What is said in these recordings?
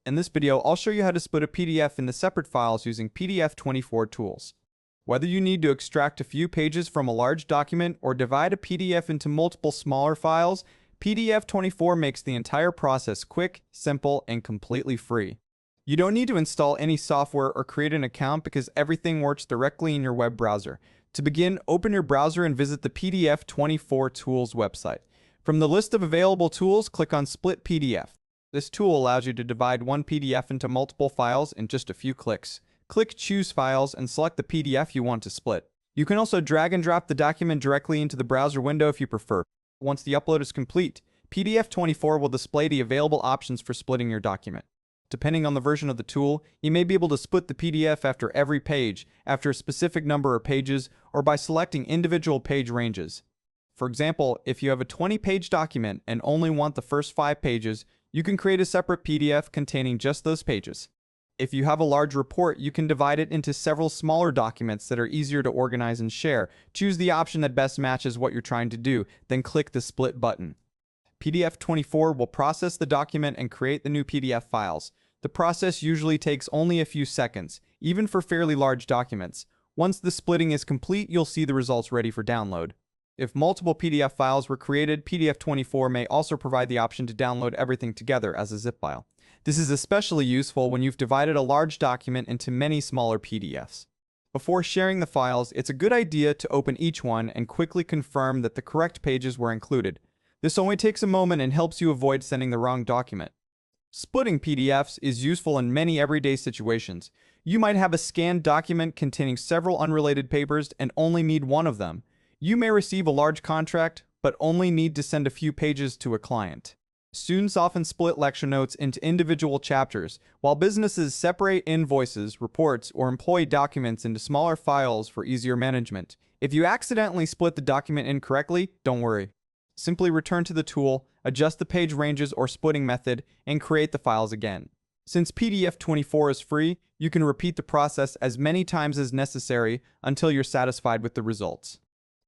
In this video, I'll show you how to split a PDF into separate files using PDF24 Tools. Whether you need to extract a few pages from a large document or divide a PDF into multiple smaller files, PDF24 makes the entire process quick, simple, and completely free. You don't need to install any software or create an account because everything works directly in your web browser. To begin, open your browser and visit the PDF24 Tools website. From the list of available tools, click on Split PDF. This tool allows you to divide one PDF into multiple files in just a few clicks. Click Choose Files and select the PDF you want to split. You can also drag and drop the document directly into the browser window if you prefer. Once the upload is complete, PDF24 will display the available options for splitting your document. Depending on the version of the tool, you may be able to split the PDF after every page, after a specific number of pages, or by selecting individual page ranges. For example, if you have a 20-page document and only want the first 5 pages, you can create a separate PDF containing just those pages. If you have a large report, you can divide it into several smaller documents that are easier to organize and share. Choose the option that best matches what you're trying to do, then click the Split button. PDF24 will process the document and create the new PDF files. The process usually takes only a few seconds, even for fairly large documents. Once the splitting is complete, you'll see the results ready for download. If multiple PDF files were created, PDF24 may also provide the option to download everything together as a zip file. This is especially useful when you've divided a large document into many smaller PDFs. Before sharing the files, it's a good idea to open each one and quickly confirm that the correct pages were included. This only takes a moment and helps you avoid sending the wrong document. Splitting PDFs is useful in many everyday situations. You might have a scanned document containing several unrelated papers and only need one of them. You may receive a large contract, but only need to send a few pages to a client. Students often split lecture notes into individual chapters, while businesses separate invoices, reports, or employee documents into smaller files for easier management. If you accidentally split the document incorrectly, don't worry. Simply return to the tool, adjust the page ranges or splitting method, and create the files again. Since PDF24 is free, you can repeat the process as many times as necessary until you're satisfied with the results.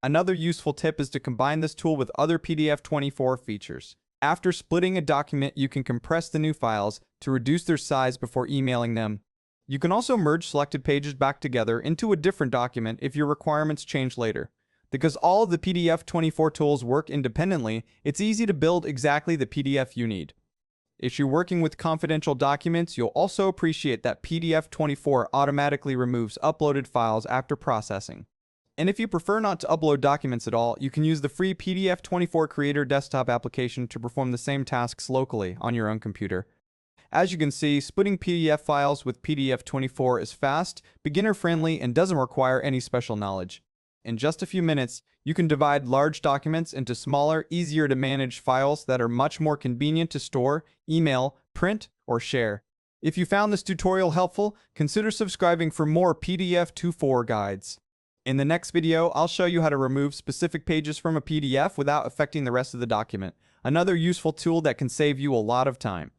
Another useful tip is to combine this tool with other PDF24 features. After splitting a document, you can compress the new files to reduce their size before emailing them. You can also merge selected pages back together into a different document if your requirements change later. Because all of the PDF24 tools work independently, it's easy to build exactly the PDF you need. If you're working with confidential documents, you'll also appreciate that PDF24 automatically removes uploaded files after processing. And if you prefer not to upload documents at all, you can use the free PDF24 Creator desktop application to perform the same tasks locally on your own computer. As you can see, splitting PDF files with PDF24 is fast, beginner-friendly, and doesn't require any special knowledge. In just a few minutes, you can divide large documents into smaller, easier-to-manage files that are much more convenient to store, email, print, or share. If you found this tutorial helpful, consider subscribing for more PDF24 guides. In the next video, I'll show you how to remove specific pages from a PDF without affecting the rest of the document, another useful tool that can save you a lot of time.